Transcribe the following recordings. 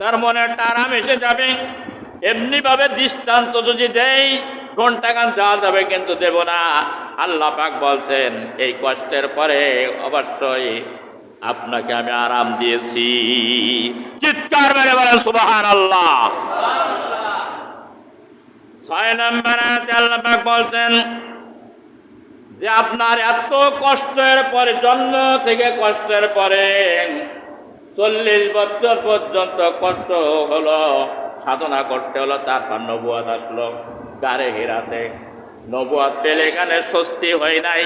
তার মনে একটা আরাম এসে যাবে। এমনিভাবে দৃষ্টান্ত যদি দেই ঘন্টাখান দেওয়া যাবে, কিন্তু দেব না। আল্লাহ পাক বলছেন এই কষ্টের পরে অবশ্যই আপনাকে আমি আরাম দিয়েছি। চিৎকার মেরে বলেন সুবহানাল্লাহ। 6 নম্বর আয়াতে আল্লাহ পাক বলছেন যে আপনার এত কষ্টের পরে, জন্ম থেকে কষ্টের পরে 40 বছর পর্যন্ত কষ্ট হলো, সাধনা করতে হলো, তারপর নবুয়ত আসলো গারে হিরাতে। নবুয়ত পেলে এখানে স্বস্তি হয় নাই।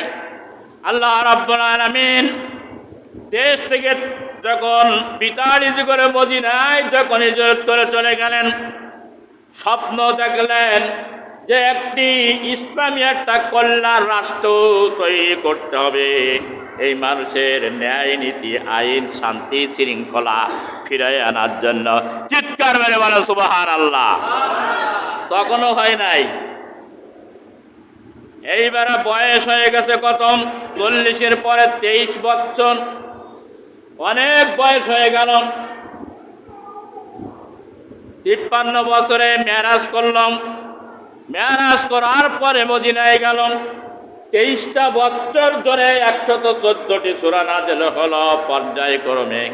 আল্লাহ রাব্বুল আলামিন দেশ থেকে যখন বিতাড়িত করে মদিনায় যখন হিজরত করে চলে গেলেন, স্বপ্ন দেখলেন যে একটি ইসলামী একটা কল্যাণ রাষ্ট্র তৈরি করতে হবে, এই মানুষের ন্যায় নীতি আইন শান্তি শৃঙ্খলা ফিরিয়ে আনার জন্য। চিৎকার মেরে বলো সুবহানাল্লাহ। তখনও হয় নাই। এইবারে বয়স হয়ে গেছে কত? 40-এর পরে 23 বছর, অনেক বয়স হয়ে গেল। 53 বছরে মেরাজ করলাম। মেরাজ করার পরে মদিনায় গেল। 23টা বছর ধরে 114টি সূরা নাযিল হলো পর্যায়ক্রমে।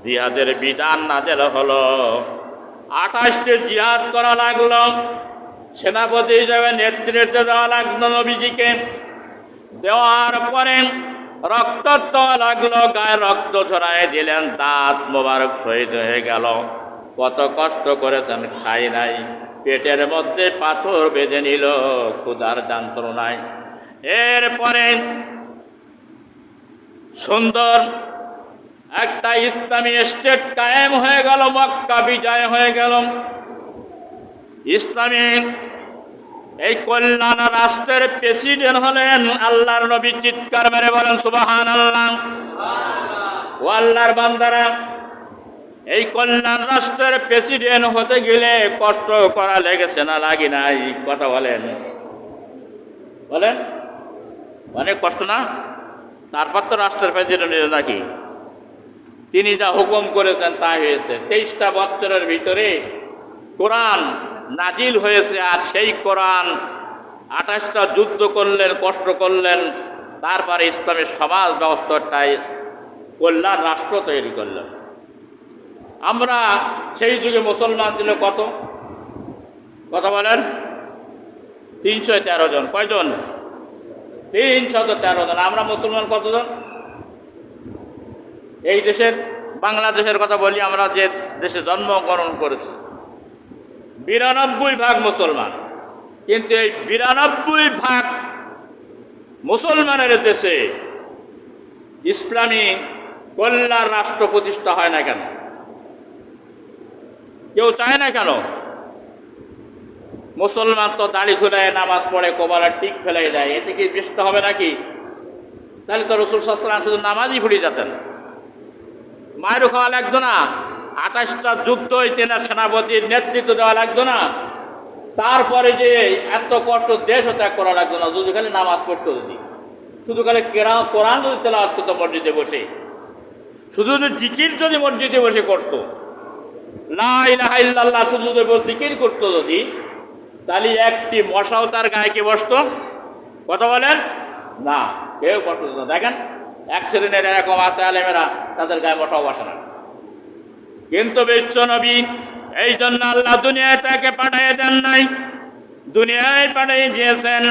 জিহাদের বিধান নাযিল হলো। 28টি জিহাদ করা লাগলো। সেনাপতি হিসেবে নেতৃত্ব দেওয়া লাগলো নবীজিকে। দেওয়ার পরে রক্ত দেওয়া লাগলো, গায়ে রক্ত ছড়াই দিলেন, দাঁত মোবারক শহীদ হয়ে গেল। কত কষ্ট করেছেন, খাই নাই, পেটের মধ্যে পাথর বেঁধে নিল ক্ষুধার যন্ত্রণায়। এরপরে সুন্দর একটা ইসলামী স্টেট কায়েম হয়ে গেল, মক্কা বিজয় হয়ে গেল। ইসলামী এই কল্যাণ রাষ্ট্রের প্রেসিডেন্ট হলেন আল্লাহর নবী। চিৎকার মেরে বলেন সুবহানাল্লাহ। ও আল্লাহর বান্দারা, এই কল্যাণ রাষ্ট্রের প্রেসিডেন্ট হতে গেলে কষ্ট করা লেগেছে না লাগি নাই? কথা বলেন, বলেন। অনেক কষ্ট না? তারপর তো রাষ্ট্রের প্রেসিডেন্ট নাকি? তিনি যা হুকুম করেছেন তা হয়েছে। 23টা বছরের ভিতরে কোরআন নাজিল হয়েছে, আর সেই কোরআন 28টা যুদ্ধ করলেন, কষ্ট করলেন, তারপরে ইসলামের সমাজ ব্যবস্থাটাই কল্যাণ রাষ্ট্র তৈরি করলেন। আমরা সেই যুগে মুসলমান ছিল কত? কথা বলেন। 313 জন। কয়জন? 313 জন। আমরা মুসলমান কতজন? এই দেশের, বাংলাদেশের কথা বলি, আমরা যে দেশে জন্মগ্রহণ করেছি 92% মুসলমান। কিন্তু এই 92% মুসলমানের দেশে ইসলামী কল্যাণ রাষ্ট্র প্রতিষ্ঠা হয় না কেন? কেউ চায় না কেন? মুসলমান তো দাড়ি ঝুলায় নামাজ পড়ে, কপালে টিক ফেলাই দেয়, এতে কি বৃষ্টি হবে নাকি? তাহলে তো রাসূল সাল্লাল্লাহু আলাইহি ওয়াসাল্লাম শুধু নামাজই ভুলে যেতেন। মায়েরও খাওয়া লাগতো না, 28টা যুদ্ধ তেনার সেনাপতির নেতৃত্ব দেওয়া লাগতো না, তারপরে যে এত কষ্ট দেশও ত্যাগ করা লাগতো না, যদি খালি নামাজ পড়তো, যদি শুধু খালি কোরআন যদি তেলাওয়াত করতো মসজিদে বসে, শুধু যদি জিকির যদি মসজিদে বসে করতো, লা ইলাহা ইল্লাল্লাহ শুধু জিকির করতো যদি, তাহলে একটি মশাও তার গায়ে কে বসতো? কথা বলেন না, কেউ বসত না। দেখেন এক শ্রেণীর এরকম আছে আলেমেরা, তাদের গায়ে মশাও বসে না। কিন্তু বিশ্ব নবী এই জন্য আল্লাহ দুনিয়ায় তাকে পাঠিয়ে দেন নাই, দুনিয়ায় পাঠিয়ে দিয়েছেন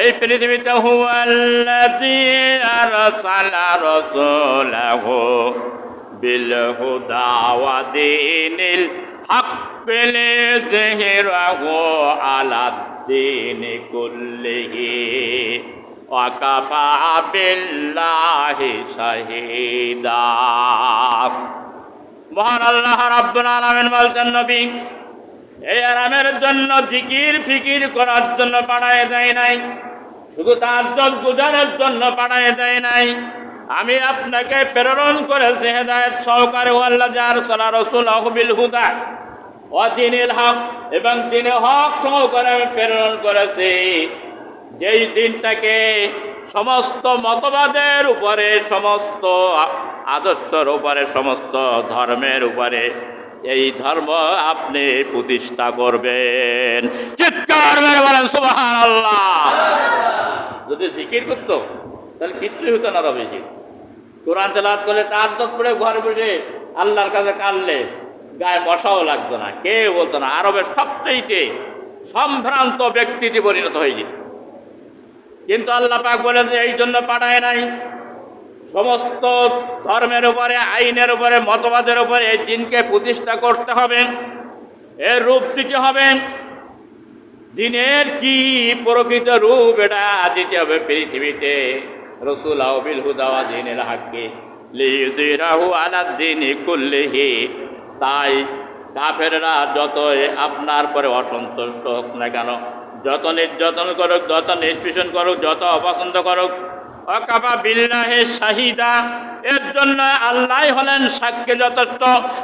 এই পৃথিবীতে। হুয়াল্লাযী আরসালা রাসূলাহু বিল হুদা ওয়া দীনিল হাক্কি লিযহিরাহু আলাদ-দীনি কুল্লিহি ওয়া কাফা বিল্লাহি শাহীদা। মহান আল্লাহ রাব্বুল আলামিন বলছেন, নবী এই আরামের জন্য, জিকির ফিকির করার জন্য পাঠায় দেয় নাই, শুধু তাজ্জুদ গুজারের জন্য পাঠায় দেয় নাই। আমি আপনাকে প্রেরণ করেছি হেদায়েত সহকারে। ওয়াল্লাযী আরসালা রাসূলাহু বিল হুদা ওয়া দীনিল হক, এবং দ্বীনে হক সহকারে আমি প্রেরণ করেছি, যেই দিনটাকে সমস্ত মতবাদের উপরে, সমস্ত আদর্শের উপরে, সমস্ত ধর্মের উপরে এই ধর্ম আপনি প্রতিষ্ঠা করবেন। চিৎকার মেরে বলেন সুবহানাল্লাহ। যদি জিকির করতো তাহলে কিচ্ছুই হতো না রবিজি। কোরআন তেলাওয়াত করলে তাহাজ্জুদ পড়ে ঘরে বসে আল্লাহর কাছে কাঁদলে গায়ে মশাও লাগতো না, কেউ বলতো না। আরবের সবচেয়ে সম্ভ্রান্ত ব্যক্তিতে পরিণত হয়ে যেত। কিন্তু আল্লাহ পাক বলেন যে এই জন্য পাঠায় নাই। সমস্ত ধর্মের উপরে, আইনের উপরে, মতবাদের উপরে এই দিনকে প্রতিষ্ঠা করতে হবে, এর রূপ দিতে হবে। দিনের কি প্রকৃত রূপ এটা দিতে হবে পৃথিবীতে। রসুল বিল হুদা ওয়া দীনিল হাক্কি লিইয়ুযহিরাহু আলাদ দীনি কুল্লিহি। তাই কাফেররা যতই আপনার পরে অসন্তুষ্ট হোক না কেন, যত নির্যাতন করুক, যত নিষ্পেষণ করুক, যত অপছন্দ করুক, ওয়াকাফা বিল্লাহি শাহিদা, এর জন্য আল্লাহ হলেন সাক্ষী যথেষ্ট।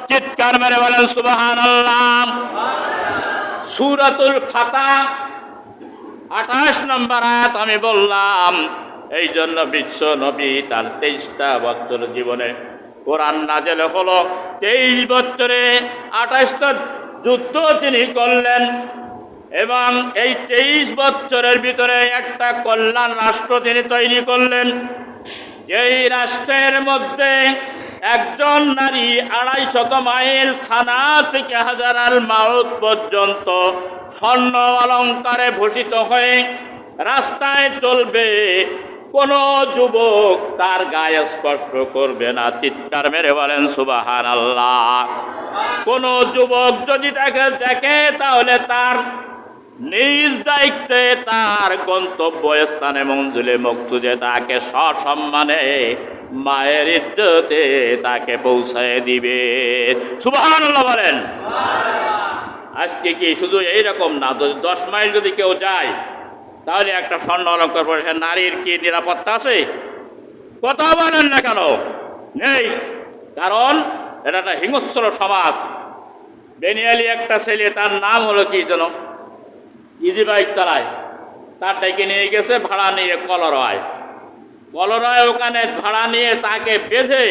চিৎকার মেরে বলেন সুবহানাল্লাহ। সূরাতুল ফাতহ 28 নম্বর আয়াত আমি বললাম। এই জন্য বিশ্ব নবী তার 23টা বছর জীবনে কোরআন নাযিল হলো। 23 বছরে 28টা যুদ্ধ তিনি করলেন এবং এই 23 বছরের ভিতরে একটা কল্যাণ রাষ্ট্র তিনি তৈরি করলেন। যেই রাষ্ট্রের মধ্যে একজন নারী 250 মাইল ছানা থেকে হাজারাল মাউত পর্যন্ত স্বর্ণ অলঙ্কারে ভূষিত হয়ে রাস্তায় চলবে, কোনো যুবক তার গায়ে স্পর্শ করবে না। চিৎকার মেরে বলেন সুবহানাল্লাহ। কোনো যুবক যদি তাকে দেখে তাহলে তার নিজ দায়িত্বে তার গন্তব্য স্থানে মঞ্জিলে মকসুদে তাকে সসম্মানে মায়ের ইজ্জতে তাকে পৌঁছায় দিবে। সুবহানাল্লাহ বলেন। আজকে কি শুধু এইরকম না, 10 মাইল যদি কেউ যায় তাহলে একটা স্বর্ণ অলঙ্কার পরে নারীর কি নিরাপত্তা আছে? কথা বলেন না কেন? নেই। কারণ এটা একটা হিংস্র সমাজ। বেনিয়ালি একটা ছেলে, তার নাম হলো কি যেন, ইজি বাইক চালায়, তার ডেকে নিয়ে গেছে ভাড়া নিয়ে কলরয়। ওখানে ভাড়া নিয়ে তাকে বেঁধে,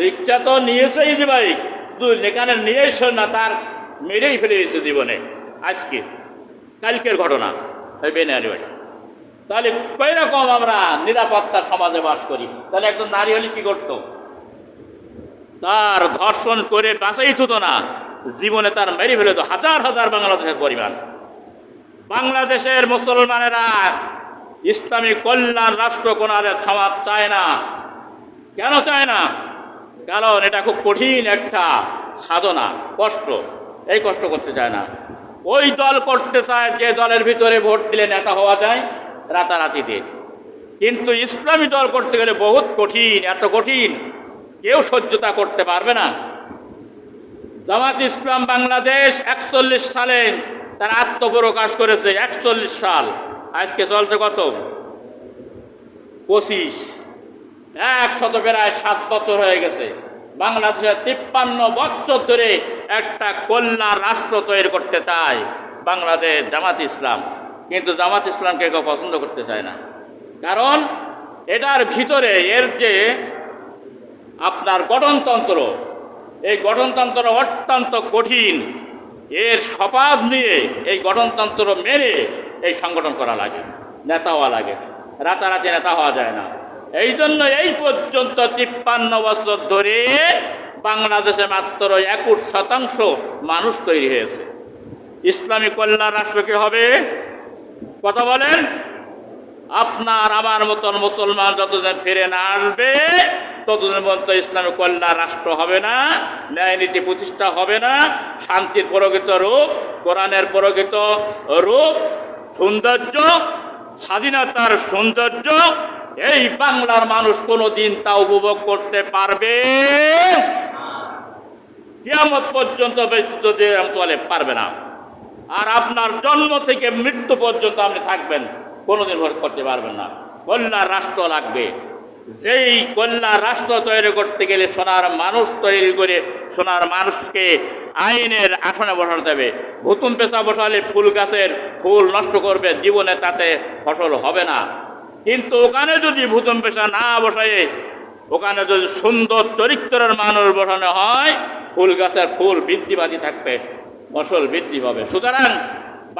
রিক্সা তো নিয়েছে ইজি বাইক, এখানে নিয়ে এসে না, তার মেরেই ফেলে দিয়েছে জীবনে। আজকে কালকের ঘটনা ওই বেনিয়ালি বাড়ি। তাহলে কই রকম আমরা নিরাপত্তার সমাজে বাস করি? তাহলে একজন নারী হলে কি করতো? তার ধর্ষণ করে বাঁচাই হতো না, জীবনে তার মেরে ফেলে তো হাজার হাজার বাংলাদেশের পরিবার। বাংলাদেশের মুসলমানেরা ইসলামী কল্যাণ রাষ্ট্র কোন সমাজ চায় না। কেন চায় না? কারণ এটা খুব কঠিন একটা সাধনা, কষ্ট। এই কষ্ট করতে চায় না। ওই দল করতে চায় যে দলের ভিতরে ভোট দিলে নেতা হওয়া যায় রাতারাতিতে। কিন্তু ইসলামী দল করতে গেলে বহুত কঠিন, এত কঠিন কেউ সহ্যতা করতে পারবে না। জামাত ইসলাম বাংলাদেশ 41 সালে তার আত্মপ্রকাশ করেছে। 41 সাল, আজকে চলছে কত? 25, 100 প্রায় 7 বছর হয়ে গেছে। বাংলাদেশে 53 বছর ধরে একটা কল্যাণ রাষ্ট্র তৈরি করতে চায় বাংলাদেশ জামাত ইসলাম। কিন্তু জামাত ইসলামকে কেউ পছন্দ করতে চায় না। কারণ এটার ভিতরে এর যে আপনার গঠনতন্ত্র, এই গঠনতন্ত্র অত্যন্ত কঠিন। এর শপথ নিয়ে এই গঠনতন্ত্র মেনে এই সংগঠন করা লাগে, নেতা হওয়া লাগে। রাতারাতি নেতা হওয়া যায় না। এই জন্য এই পর্যন্ত 53 বছর ধরে বাংলাদেশে মাত্র 21% মানুষ তৈরি হয়েছে। ইসলামী কল্যাণ রাষ্ট্র কি হবে? কথা বলেন। আপনার আমার মতন মুসলমান যতদিন ফিরে না আসবে ততদিন পর্যন্ত ইসলামী কল্যাণ রাষ্ট্র হবে না, ন্যায় নীতি প্রতিষ্ঠা হবে না, শান্তির প্রকৃত রূপ, কোরআনের প্রকৃত রূপ, সৌন্দর্য, স্বাধীনতার সৌন্দর্য এই বাংলার মানুষ কোনোদিন তা উপভোগ করতে পারবে কিয়ামত পর্যন্ত যদি চলে পারবে না। আর আপনার জন্ম থেকে মৃত্যু পর্যন্ত আপনি থাকবেন, কোনোদিন ভোগ করতে পারবেন না। কল্যাণ রাষ্ট্র লাগবে। যেই কল্যাণ রাষ্ট্র তৈরি করতে গেলে সোনার মানুষ তৈরি করে সোনার মানুষকে আইনের আসনে বসাতে হবে। ভুতুম পেশা বসালে ফুল গাছের ফুল নষ্ট করবে, জীবনে তাতে ফসল হবে না। কিন্তু ওখানে যদি ভুতুম পেশা না বসায়, ওখানে যদি সুন্দর চরিত্রের মানুষ বসানো হয় ফুল গাছের ফুল বৃদ্ধি পাতি থাকবে, ফসল বৃদ্ধি পাবে। সুতরাং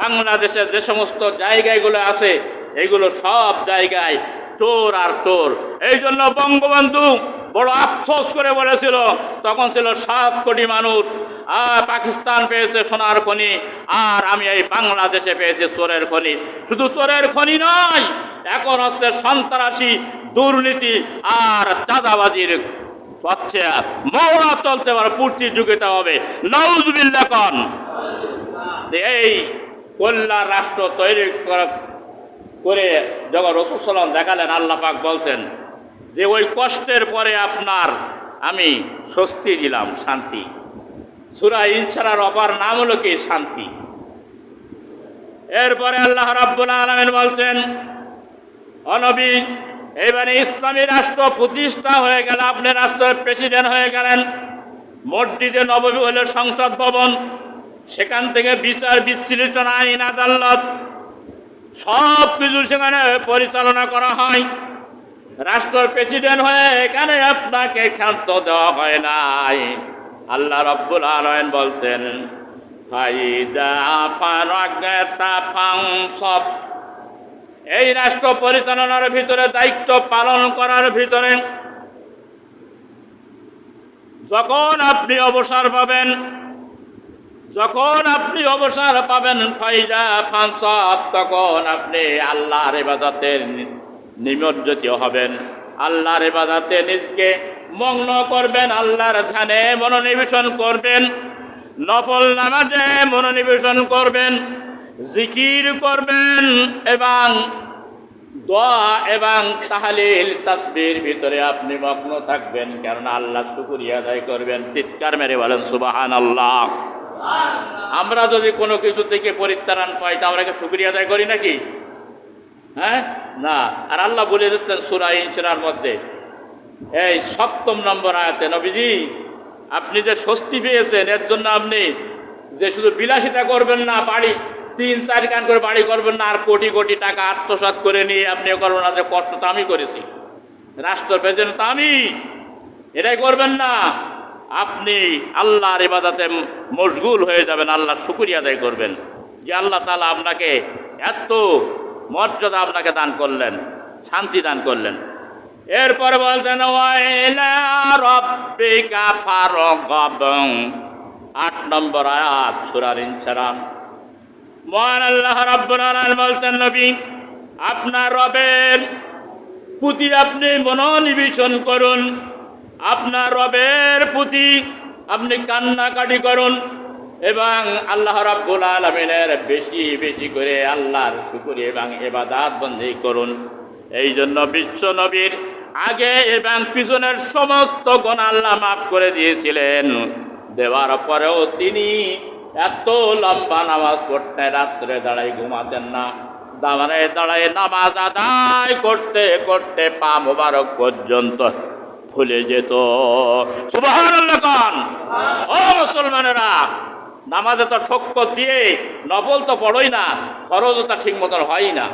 বাংলাদেশে যে সমস্ত জায়গাগুলো আছে এগুলো সব জায়গায় চোর আর চোর। এই জন্য বঙ্গবন্ধু বড় আফসোস করে বলেছিল, তখন ছিল 7 কোটি মানুষ, আর পাকিস্তান পেয়েছে সোনার খনি, আর আমি এই বাংলাদেশে পেয়েছি চোরের খনি। শুধু চোরের খনি নয়, এখন হচ্ছে সন্ত্রাসী, দুর্নীতি আর চাঁদাবাজির হচ্ছে মহড়া চলতে পারে, পূর্তি যুগিতে হবে। নাউজুবিল্লাহ কন। এই কল্যাণ রাষ্ট্র তৈরি করে যখন রাসূল সাল্লাল্লাহু আলাইহি ওয়াসাল্লাম দেখালেন, আল্লাহ পাক বলছেন যে ওই কষ্টের পরে আপনার আমি স্বস্তি দিলাম, শান্তি। সূরা ইনশিরার অপার নাম হলো কি? শান্তি। এরপরে আল্লাহ রাব্বুল আলামিন বলছেন, ও নবী, এইবারে ইসলামী রাষ্ট্র প্রতিষ্ঠা হয়ে গেল, আপনি রাষ্ট্রের প্রেসিডেন্ট হয়ে গেলেন। মসজিদে নববী হলো সংসদ ভবন, সেখান থেকে বিচার বিশ্লেষণ, আইন আদালত সব কিছু সেখানে পরিচালনা করা হয়। রাষ্ট্রের প্রেসিডেন্ট হয়ে এখানে আপনাকে ক্ষান্ত দেওয়া হয় নাই। আল্লাহ রাব্বুল আলামিন বলছেন, ফাইদা ফারাগতা ফানসব, এই রাষ্ট্র পরিচালনার ভিতরে, দায়িত্ব পালন করার ভিতরে যখন আপনি অবসর পাবেন, ফাইদা ফানসব, তখন আপনি আল্লাহর ইবাদতের নিমজ্জিত হবেন, আল্লাহর ইবাদতে নিজকে মগ্ন করবেন, আল্লাহর ধ্যানে মনোনিবেশন করবেন, নফল নামাজে মনোনিবেশন করবেন, জিকির করবেন এবং দোয়া এবং তাহলিল তাসবির ভিতরে আপনি মগ্ন থাকবেন। কেননা আল্লাহ শুকরিয়া আদায় করবেন। চিৎকার মেরে বলেন সুবহানাল্লাহ। আমরা যদি কোনো কিছু থেকে পরিত্রাণ পাই তা আমরা কি শুকরিয়া আদায় করি নাকি? হ্যাঁ, না। আর আল্লাহ বলে দিচ্ছেন সূরা ইনশিরার মধ্যে এই 7 নম্বর আয়াতে, নবীজি আপনি যে স্বস্তি পেয়েছেন এর জন্য আপনি যে শুধু বিলাসিতা করবেন না, বাড়ি 3-4 কান করে বাড়ি করবেন না, আর কোটি কোটি টাকা আত্মসাৎ করে নিয়ে আপনি করবেন না যে কষ্টটা আমি করেছি, রাষ্ট্র প্রেসিডেন্ট তো আমি, এটাই করবেন না। আপনি আল্লাহর ইবাদতে মশগুল হয়ে যাবেন, আল্লাহর শুকরিয়া আদায় করবেন যে আল্লাহ তাআলা আপনাকে এত মর্যাদা আপনাকে দান করলেন, শান্তি দান করলেন। এরপর বলছেন, ওয়াইলা রাব্বিকা ফারগাব, 8 নম্বর আয়াত সূরা ইনশিরাহ। মহান আল্লাহ রাব্বুল আলামিন বলছেন, নবী আপনার রবের প্রতি আপনি মনোনিবেশন করুন, আপনার রবের প্রতি আপনি কান্নাকাটি করুন এবং আল্লাহ রাব্বুল আলামিনের বেশি বেশি করে আল্লাহর শুকরিয়া এবং ইবাদত বন্দেগী করুন। এই জন্য বিশ্ব নবীর আগে এবং পিছনের সমস্ত গুনাহ আল্লাহ মাফ করে দিয়েছিলেন। দেওয়ার পরেও তিনি এত লম্বা নামাজ পড়তেন, রাত্রে দাঁড়াই ঘুমাতেন না, দাঁড়ায় নামাজ আদায় করতে করতে পা মোবারক পর্যন্ত ফুলে যেত। সুবহানাল্লাহ কান। ও মুসলমানেরা, নামাজে তো ঠক্কর দিয়ে নফল তো পড়োই না, ফরজও তা ঠিক মতন হয় না,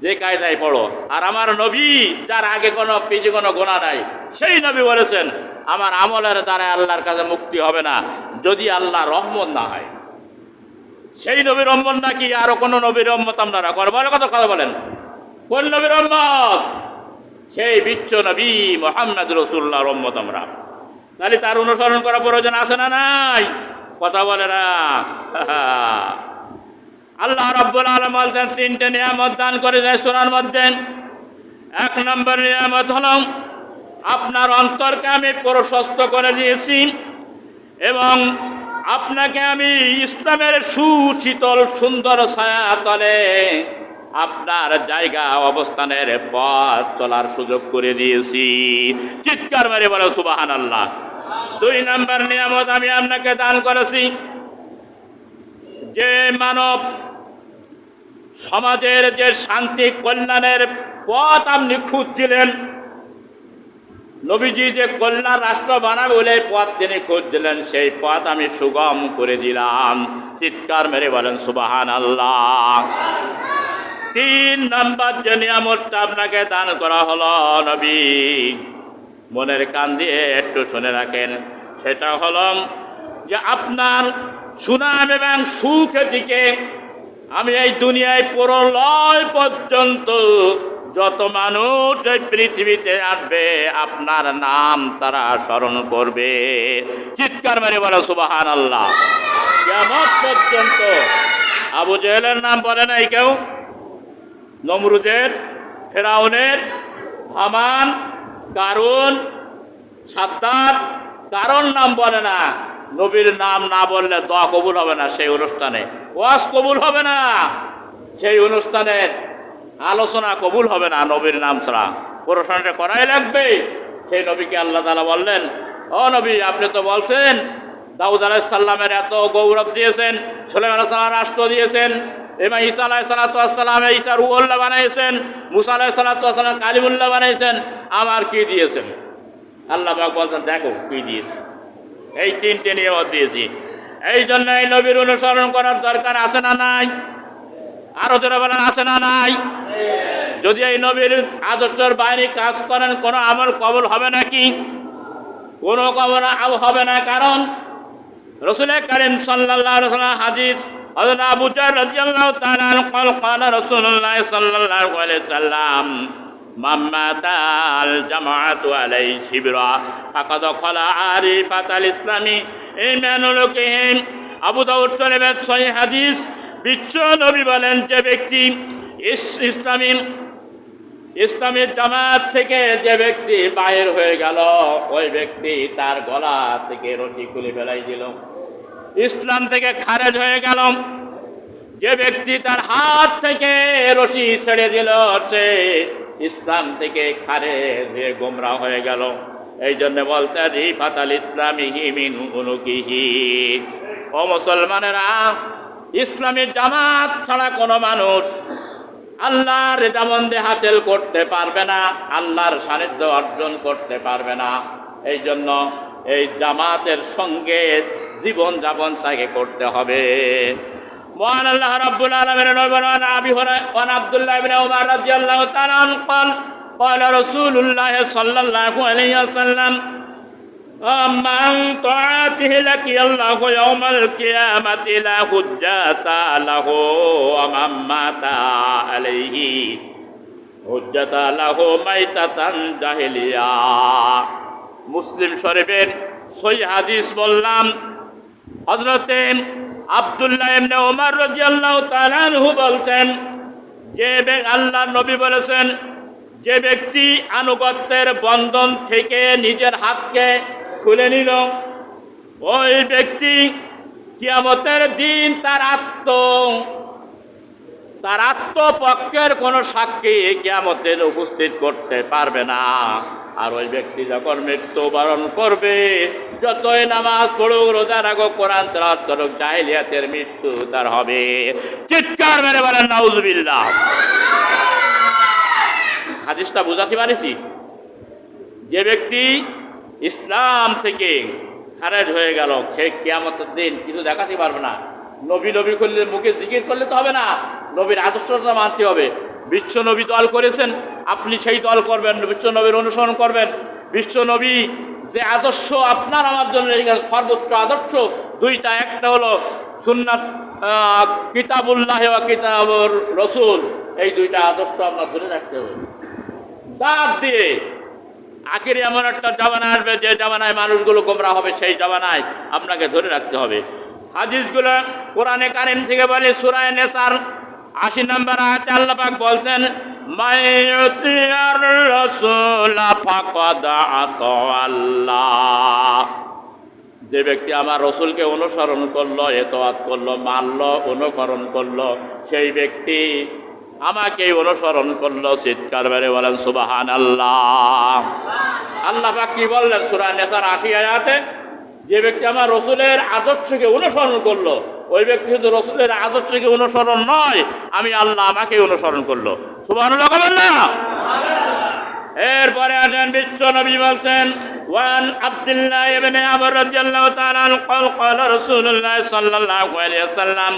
যে কায়দায় পড়ো। আর আমার নবী, যার আগে কোনো পিছে কোনো গোনা নাই, সেই নবী বলেছেন আমার আমলের দ্বারা আল্লাহর কাছে মুক্তি হবে না যদি আল্লাহ রহমত না হয়। সেই নবীর রহমত নাকি আরো কোনো নবীর রহমত আপনারা বলে কথা বলেন? কোন নবীর রহমত? সেই বিশ্ব নবী মুহাম্মদ রাসূলুল্লাহর রহমত আমরা। তাহলে তার অনুসরণ করা প্রয়োজন আছে না নাই? কথা বলে না। আল্লাহ রাব্বুল আলামিন বলতেন 3টে নিয়ামত দান করে যায় সূরার মধ্যে। 1 নম্বর নিয়ামত হলো আপনার অন্তরকে আমি প্রশস্ত করে দিয়েছি এবং আপনাকে আমি ইসলামের সুশীতল সুন্দর ছায়া তলে আপনার জায়গা অবস্থানের পথ চলার সুযোগ করে দিয়েছি। চিৎকার মেরে বলো সুবহানাল্লাহ। 2 নম্বর নিয়ামত আমি আপনাকে দান করেছি, যে মানব সমাজের যে শান্তি কল্যাণের পথ আপনি খুঁজছিলেন, নবীজি যে কল্যাণ রাষ্ট্র বানাবে বলে পথ তিনি খুঁজছিলেন, সেই পথ আমি সুগম করে দিলাম। চিৎকার মেরে বলেন সুবহানাল্লাহ। 3 নম্বর যে নিয়ামতটা আপনাকে দান করা হলো, নবী মনের কান দিয়ে একটু শুনে রাখেন, সেটা হলো যে আপনার সুনাম এবং সুখের দিকে আমি এই দুনিয়ায় প্রলয় পর্যন্ত যত মানুষ এই পৃথিবীতে আসবে আপনার নাম তারা স্মরণ করবে। চিৎকার মেরে বলো সুবহানাল্লাহ। কিয়ামত পর্যন্ত আবু জেহেলের নাম বলে নাই কেউ, নমরুদের, ফেরাউনের, হামান, কারুন, সাদ্দাত, কারণ নাম বলে না। নবীর নাম না বললে দোয়া কবুল হবে না, সেই অনুষ্ঠানে ওয়াজ কবুল হবে না, সেই অনুষ্ঠানের আলোচনা কবুল হবে না নবীর নাম ছাড়া। প্রশংসা করাই লাগবে। সেই নবীকে আল্লাহ তাআলা বললেন, ও নবী, আপনি তো বলছেন দাউদ আলাইহিস সালামের এত গৌরব দিয়েছেন, সুলাইমান আলাইহিস সালাম রাষ্ট্র দিয়েছেন, এবং ঈসা আলাইহিস সালাম ঈসা রুহুল্লাহ বানাইছেন, মুসা আলাইহিস সালাম কালিমুল্লাহ বানাইছেন, আমার কি দিয়েছেন? আল্লাহ পাক বলছেন, দেখো কি দিয়েছে, এই তিনটে নিয়ামত দিয়েছি। এই জন্য এই নবীর অনুসরণ করার দরকার আছে না নাই? আরো জোরে বলেন, আছে না নাই? যদি এই নবীর আদর্শের বাইরে কাজ করেন, কোনো আমল কবুল হবে নাকি? কোনো কবুল হবে না। কারণ রাসূল কারীম সাল্লাল্লাহু আলাইহি ওয়াসাল্লাম হাদিস, হযরত আবু জাহর রাদিয়াল্লাহু তাআলা আনহু قال রাসূলুল্লাহ সাল্লাল্লাহু আলাইহি ওয়াসাল্লাম মাম্মাতা আল জামাআতু আলাইহি শিবরা ফাকাদ খালা আরিফাতাল ইসলামী ঈমানুলকিহিম। আবু দাউদ শরীফের সহিহ হাদিস। বিশ্ব নবী বলেন, যে ব্যক্তি ইসলামের জামাত থেকে যে ব্যক্তি বাহির হয়ে গেল, ওই ব্যক্তি তার গলা থেকে রশি খুলে ফেলাই দিল, ইসলাম থেকে খারেজ হয়ে গেল। যে ব্যক্তি তার হাত থেকে রশি ছেড়ে দিল, সে ইসলাম থেকে খারেজ হয়ে গোমরা হয়ে গেল। এই জন্য বলতে রিফাতাল ইসলামিহি মিন উনুকিহি। ও মুসলমানেরা, ইসলামের জামাত ছাড়া কোনো মানুষ আল্লাহর রেজামন্দে হাসিল করতে পারবে না, আল্লাহর সান্নিধ্য অর্জন করতে পারবে না। এই জন্য এই জামাতের সঙ্গে জীবন যাপন তাকে করতে হবে। মহান আল্লাহ রাব্বুল আলামিন নবী আবি হুরায়রা আব্দুল্লাহ ইবনে উমর রাদিয়াল্লাহু তাআলা قال قال رسول الله صلى الله عليه وسلم من طاعته لقي الله يوم القيامة لا حجة له ومن مات عليه حجة له ميتة جاهلية। মুসলিম শরীফের সহিহ হাদিস বললাম, হযরতে আব্দুল্লাহ ইবনে উমর রাদিয়াল্লাহু তাআলা আনহু বলতেন, যে আল্লাহর নবী বলেছেন, যে ব্যক্তি আনুগত্যের বন্ধন থেকে নিজের হাতকে খুলে নিল, ওই ব্যক্তি কিয়ামতের দিন তার আত্মপক্ষের কোনো সাক্ষী কিয়ামতে উপস্থিত করতে পারবে না। আর ওই ব্যক্তি যখন মৃত্যুবরণ করবে, যতই নামাজ পড়ুক, রোজা রাখুক, কোরআন তেলাওয়াত করুক, জাহিলিয়াতের মৃত্যু তার হবে। চিৎকার মেরে বলেন নাউজুবিল্লাহ। হাদিসটা বুঝাতে পারিছি? যে ব্যক্তি ইসলাম থেকে খারেজ হয়ে গেল, সে কিয়ামতের দিন কিছু দেখাতে পারবে না। নবী নবী করলে, মুখে জিকির করলে তো হবে না, নবীর আদর্শটা মানতে হবে। বিশ্ব নবী দল করেছেন, আপনি সেই দল করবেন, বিশ্ব নবীর অনুসরণ করবেন। বিশ্ব নবী যে আদর্শ আপনার আমার জন্য সর্বোচ্চ আদর্শ দুইটা, একটা হলো সুন্নাত, কিতাবুল্লাহ ওয়া কিতাবুর রাসূল। এই দুইটা আদর্শ আপনার ধরে রাখতে হবে দাঁত দিয়ে। আখেরে এমন একটা জামানা আসবে, যে জামানায় মানুষগুলো গোমরা হবে, সেই জামানায় আপনাকে ধরে রাখতে হবে। হাদিসগুলো কোরআনে কারীম থেকে বলে, সূরা নিসার ৮০ নম্বর আয়াতে আল্লাহ পাক বলছেন, মাইয়ুতির রাসূল ফাকাদ আতা আল্লাহ। যে ব্যক্তি আমার রসুলকে অনুসরণ করলো, ইতাআত করলো, মানলো, অনুকরণ করলো, সেই ব্যক্তি আমাকেই অনুসরণ করলো। চিৎকার মেরে বলেন সুবহানাল্লাহ। আল্লাহ পাক কি বললেন সূরা নিসার ৮০ আয়াতে? যে ব্যক্তি আমার রসুলের আদর্শকে অনুসরণ করলো, ওই ব্যক্তি শুধু রসুলের আদর্শকে অনুসরণ নয়, আমি আল্লাহ আমাকে অনুসরণ করলো। সুবহানাল্লাহ বলেন না? এরপরে আসেন বিশ্ব নবী বলছেন, ওয়ান আব্দুল্লাহ ইবনে আমর রাদিয়াল্লাহু তাআলা আনহু قال قال رسول الله صلى الله عليه وسلم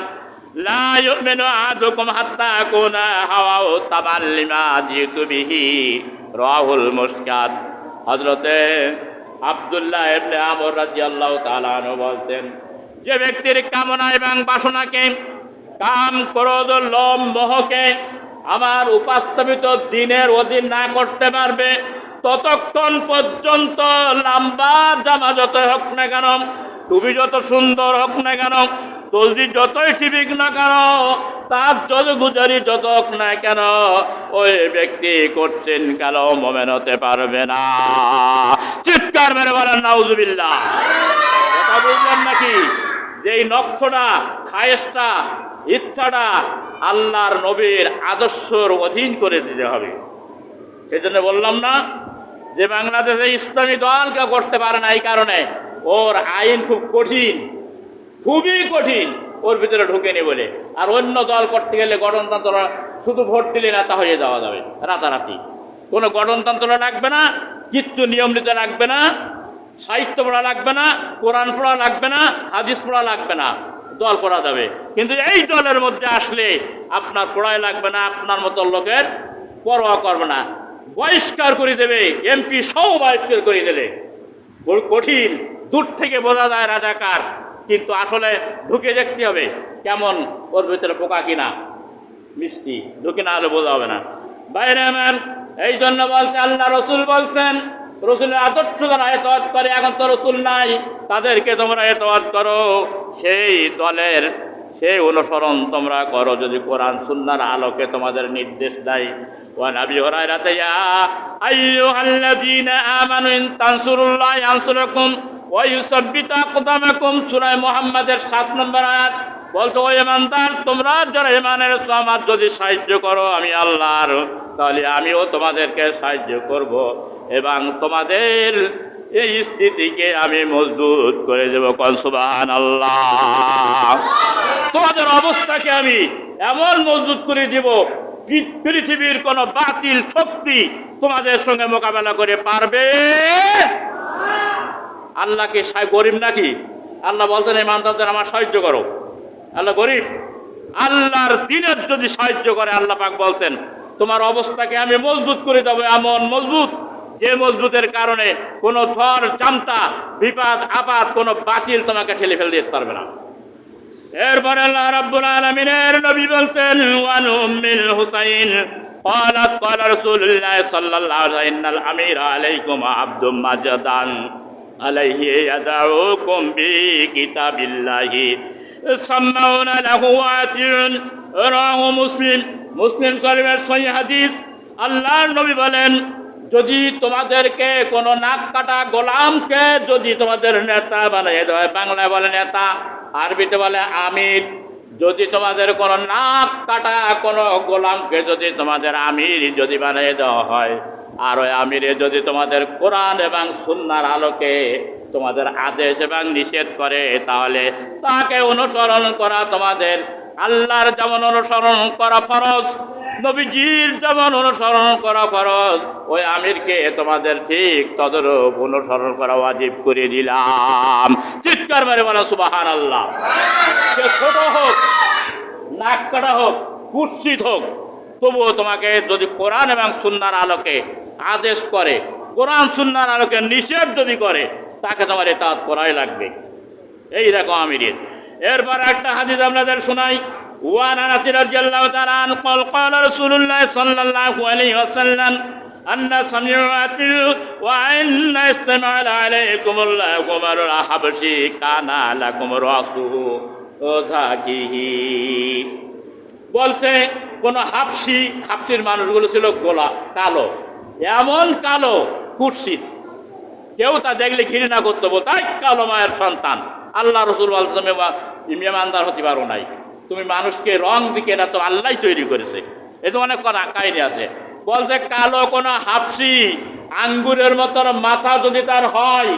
لا يؤمن أحدكم حتى يكون هواه تبعا لما جئت به رواه المشكات। হযরতে আব্দুল্লাহ ইবনে আমর রাদিয়াল্লাহু তাআলা আনহু বলছেন, যে ব্যক্তির কামনা এবং বাসনাকে, কাম ক্রোধ লোভ মোহকে আমার উপস্থাপিত দিনের অধীন না করতে পারবে, ততক্ষণ পর্যন্ত লম্বা জামা যত হোক না কেন, টুপি যত সুন্দর হোক না কেন, তসবিহ যতই টিপিক না কেন, তার যত গুজারি যত হোক না কেন, ওই ব্যক্তি করছেন কালো মোমেন হতে পারবে না। চিৎকার মেরে বলেন নাউজুবিল্লাহ। কথা বুঝলেন নাকি? যেই নকশটা, খায়েশটা, ইচ্ছাটা আল্লাহর নবীর আদর্শর অধীন করে দিতে হবে। সেই জন্য বললাম না যে বাংলাদেশে ইসলামী দল কেউ করতে পারে না, এই কারণে ওর আইন খুব কঠিন, খুবই কঠিন, ওর ভিতরে ঢুকেনি বলে। আর অন্য দল করতে গেলে গণতন্ত্র শুধু ভোট দিলে নেতা হয়ে যাওয়া যাবে রাতারাতি। কোনো গণতন্ত্র লাগবে না, কিচ্ছু নিয়ম নীতি লাগবে না, সাহিত্য পড়া লাগবে না, কোরআন পড়া লাগবে না, হাদিস পড়া লাগবে না, দল করা যাবে। কিন্তু এই দলের মধ্যে আসলে আপনার পড়াই লাগবে না, আপনার মতো লোকের পরোয়া করবে না, বহিষ্কার করে দেবে, এমপি সহ বহিষ্কার করে দেবে। কঠিন, দূর থেকে বোঝা যায় রাজাকার, কিন্তু আসলে ঢুকে দেখতে হবে কেমন, ওর ভিতরে পোকা কিনা মিষ্টি, ঢুকে না হলে বোঝা হবে না। বাইরে আমার এই জন্য বলছে, আল্লাহ রসুল বলছেন, রসুলের আদর্শ যারা এতওয়াত করে, এখন তো রসুল নাই, তাদেরকে তোমরা এতওয়াত করো, সেই দলের সেই অনুসরণ তোমরা করো যদি কোরআন সুন্নাহর আলোকে তোমাদের নির্দেশ দেয়। ওয়ান আবি হুরায়রাতা ইয়া আইয়ুহাল্লাযীনা আমানু ইন তানসুরুল্লাহ ইয়ানসুরকুম ওয়া ইউসাব্বিত আকদামাকুম, সূরা মুহাম্মাদের 7 নম্বর আয়াত। বলতো, ও ঈমানদার, তোমরা যারা ঈমানের আমার যদি সাহায্য করো আমি আল্লাহর, তাহলে আমিও তোমাদেরকে সাহায্য করব এবং তোমাদের এই স্থিতিকে আমি মজবুত করে দেব। কোন সুবহানাল্লাহ। তোমাদের অবস্থাকে আমি এমন মজবুত করে দিব, পৃথিবীর কোন বাতিল শক্তি তোমাদের সঙ্গে মোকাবেলা করে পারবে। আল্লাহকে গরিব নাকি? আল্লাহ বলছেন ইমানদারদের আমার সাহায্য করো। আল্লাহ গরিব? আল্লাহর দ্বীনের যদি সাহায্য করে, আল্লাহ পাক বলছেন তোমার অবস্থাকে আমি মজবুত করে দেবো, এমন মজবুত যে মজবুতের কারণে কোনো ঝড় ঝামটা বিপদ আপদ কোনো বাতিল তোমাকে ঠেলে ফেলে দিতে পারবে না। এরপরে আল্লাহ রাব্বুল আলামিনের নবী বলছেন, ওয়ান উম্মিল হুসাইন قالت قال رسول الله صلى الله عليه وسلم إن الأمير عليكم عبد مجدان عليه يدعوكم بكتاب الله سمعون له واتعون رواه মুসলিম। মুসলিম শরীফের সহিহ হাদিস। আল্লাহর নবী বলেন, যদি তোমাদেরকে কোনো নাক কাটা গোলামকে যদি তোমাদের নেতা বানিয়ে দেওয়া হয়, বাংলায় বলে নেতা, আরবিতে বলে আমির, যদি তোমাদের কোনো নাক কাটা কোনো গোলামকে যদি তোমাদের আমির যদি বানিয়ে দেওয়া হয়, আর ওই আমিরে যদি তোমাদের কোরআন এবং সুন্নাহর আলোকে তোমাদের আদেশ এবং নিষেধ করে, তাহলে তাকে অনুসরণ করা তোমাদের আল্লাহর যেমন অনুসরণ করা ফরজ, নবীজির যেমন অনুসরণ করা ফরজ, ওই আমিরকে তোমাদের ঠিক তদরূপ অনুসরণ করা ওয়াজিব করে দিলাম। চিৎকার মেরে বলা সুবহানাল্লাহ। সে ছোট হোক, নাক কাটা হোক, কুৎসিত হোক, তবুও তোমাকে যদি কোরআন এবং সুন্নাহর আলোকে আদেশ করে, কোরআন সুন্নাহর আলোকে নিষেধ যদি করে, তাকে তোমার ইতাআত করাই লাগবে। এই রকম আমিরের। এরপর একটা হাদিস আপনাদের শোনাই। ওয়ান আনাস রাদিয়াল্লাহু তাআলা আনহু قال قال رسول الله صلى الله عليه وسلم أن سمعت وأن استمع عليكم الله عمر الحبشي كان لكم رسول ওজাকিহি। বলছে কোন হাবশির মানুষগুলো ছিল গোলা কালো, এমন কালো কুৎসিত, কেউ তা দেখলে ঘৃণা করতে, বলতো কালো মায়ের সন্তান। আল্লাহ রসুল বলতো, তুমি ইমানদার হতে পারো নাই, তুমি মানুষকে রং দিকে না, তো আল্লাহ তৈরি করেছে। এই তো অনেক কাহিনী আছে। বলছে কালো কোন হাবশি আঙ্গুরের মতন মাথা যদি তার হয়,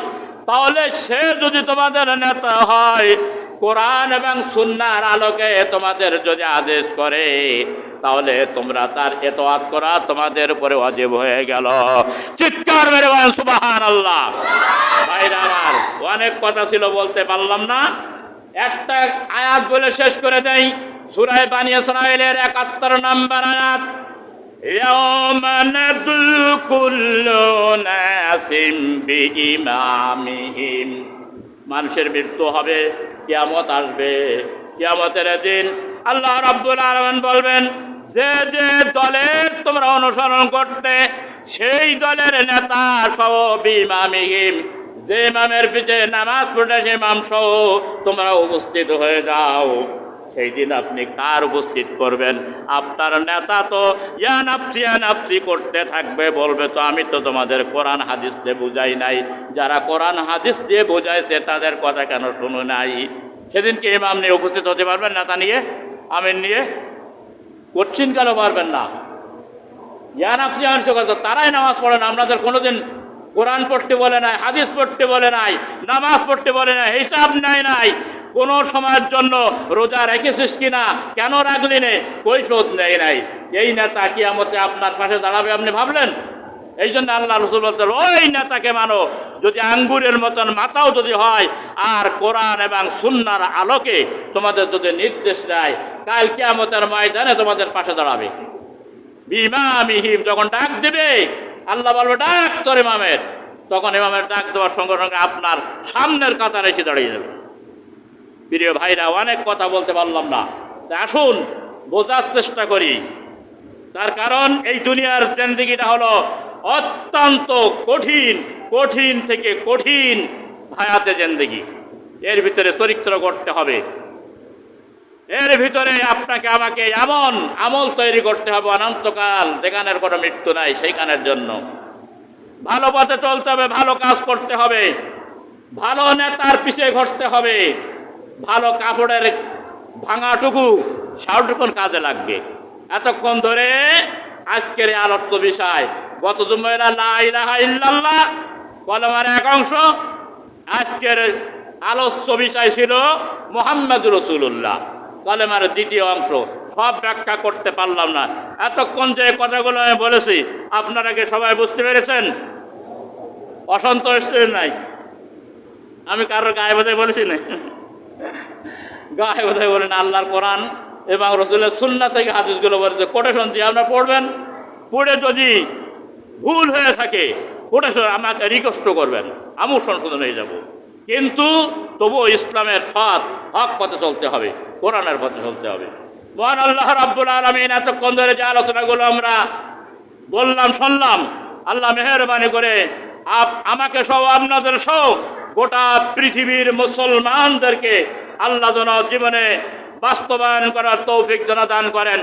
তাহলে সে যদি তোমাদের নেতা হয়, কোরআন এবং সুন্নাহর আলোকে তোমাদের যদি আদেশ করে, তাহলে তোমরা তার ইতাআত করা তোমাদের উপরে ওয়াজিব হয়ে গেল। চিৎকার মেরে বলেন সুবহানাল্লাহ। ভাইরা আমার, অনেক কথা ছিল, বলতে পারলাম না। একটা আয়াত বলে শেষ করে দেই। সূরা বানী ইসরাঈলের ৭১ নম্বর আয়াত। ইয়াওমা নাদউ কুল্লু নাসিম বিইমামিহিম। মানুষের মৃত্যু হবে, কিয়ামত আসবে। কিয়ামতের দিন আল্লাহ রাব্বুল আলামিন বলবেন, যে যে দলের তোমরা অনুসরণ করতে সেই দলের নেতা সহ বিইমামিহিম, যে ইমামের পিছে নামাজ পড়ে সেই ইমাম সহ তোমরা উপস্থিত হয়ে যাও। সেই দিন আপনি কার উপস্থিত করবেন? আপনার নেতা তো ইয়া নাফসি করতে থাকবে, বলবে তো আমি তো তোমাদের কোরআন হাদিস দিয়ে বুঝাই নাই, যারা কোরআন হাদিস দিয়ে বোঝাইছে তাদের কথা কেন শুনো নাই? সেদিন কি ইমাম নিয়ে উপস্থিত হতে পারবেন? নেতা নিয়ে, আমির নিয়ে করছেন কেন পারবেন না? ইয়া নাফসি কথা, তারাই নামাজ পড়ে না, আপনাদের কোনোদিন কোরআন পড়তে বলে নাই, হাদিস পড়তে বলে নাই, নামাজ পড়তে বলে নাই, হিসাব নেয় নাই, কোনো সময়ের জন্য রোজা রেখেছিস কিনা, কেন রাখলি নে, কৈফিয়ত নেয় নাই। এই নেতা কিয়ামতে আপনার পাশে দাঁড়াবে আপনি ভাবলেন? এই জন্য আল্লাহ রাসূল বলতেন, ওই নেতাকে মানো যদি আঙ্গুরের মতন মাথাও যদি হয়, আর কোরআন এবং সুন্নাহর আলোকে তোমাদের যদি নির্দেশ দেয়, কাল কিয়ামতের ময়দানে তোমাদের পাশে দাঁড়াবে। বিইমামিহিম, যখন ডাক দেবে আল্লাহ বলবে ডাক তোর ইমামের, তখন ইমামের ডাক দেওয়ার সঙ্গে সঙ্গে আপনার সামনের কাতারে এসে দাঁড়িয়ে যাবে। প্রিয় ভাইরা, অনেক কথা বলতে পারলাম না, তা আসুন বোঝার চেষ্টা করি। তার কারণ এই দুনিয়ার জিন্দেগিটা হলো অত্যন্ত কঠিন, কঠিন থেকে কঠিন হায়াতে জিন্দেগি। এর ভিতরে চরিত্র করতে হবে, এর ভিতরে আপনাকে আমাকে এমন আমল তৈরি করতে হবে অনন্তকাল, যেখানের কোনো মৃত্যু নাই সেইখানের জন্য। ভালো পথে চলতে হবে, ভালো কাজ করতে হবে, ভালো নেতার পিছিয়ে ঘটতে হবে, ভালো কাপড়ের ভাঙাটুকু সাউটুকুন কাজে লাগবে। এতক্ষণ ধরে আজকের এই আলোচ্য বিষয়, গত জুমায় লা ইলাহা ইল্লাল্লাহ কলেমার এক অংশ, আজকের আলোচ্য বিষয় ছিল মুহাম্মদুর রাসূলুল্লাহ কলেমার দ্বিতীয় অংশ। সব ব্যাখ্যা করতে পারলাম না। এতক্ষণ যে কথাগুলো আমি বলেছি আপনারা কি সবাই বুঝতে পেরেছেন? অসন্তোষ নাই? আমি কারোর গায়ে বোধহয় বলেছি না, গায়ে বোধহয় বলেন। আল্লাহর কোরআন এবং রাসূলের সুন্নাহ থেকে হাদিসগুলো বলেছে, কোটেশন দিয়ে আপনারা পড়বেন। পড়ে যদি ভুল হয়ে থাকে কোটেশন আমাকে রিকোয়েস্ট করবেন, আমিও সংশোধন হয়ে যাব। কিন্তু তবুও ইসলামের সৎ হক পথে চলতে হবে, কোরআনের পথে চলতে হবে। মহান আল্লাহ রাব্বুল আলামিন এতক্ষণ ধরে যে আলোচনাগুলো আমরা বললাম শুনলাম, আল্লাহ মেহেরবানি করে আমাকে সহ আপনাদের সহ গোটা পৃথিবীর মুসলমানদেরকে আল্লাহ যেন জীবনে বাস্তবায়ন করার তৌফিক যেন দান করেন।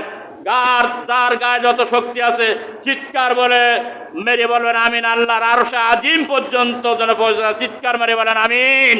যার গায়ে যত শক্তি আছে চিৎকার বলে মেরে বলবেন আমিন। আল্লাহর আরশে আজিম পর্যন্ত যেন চিৎকার মেরে বলেন আমিন।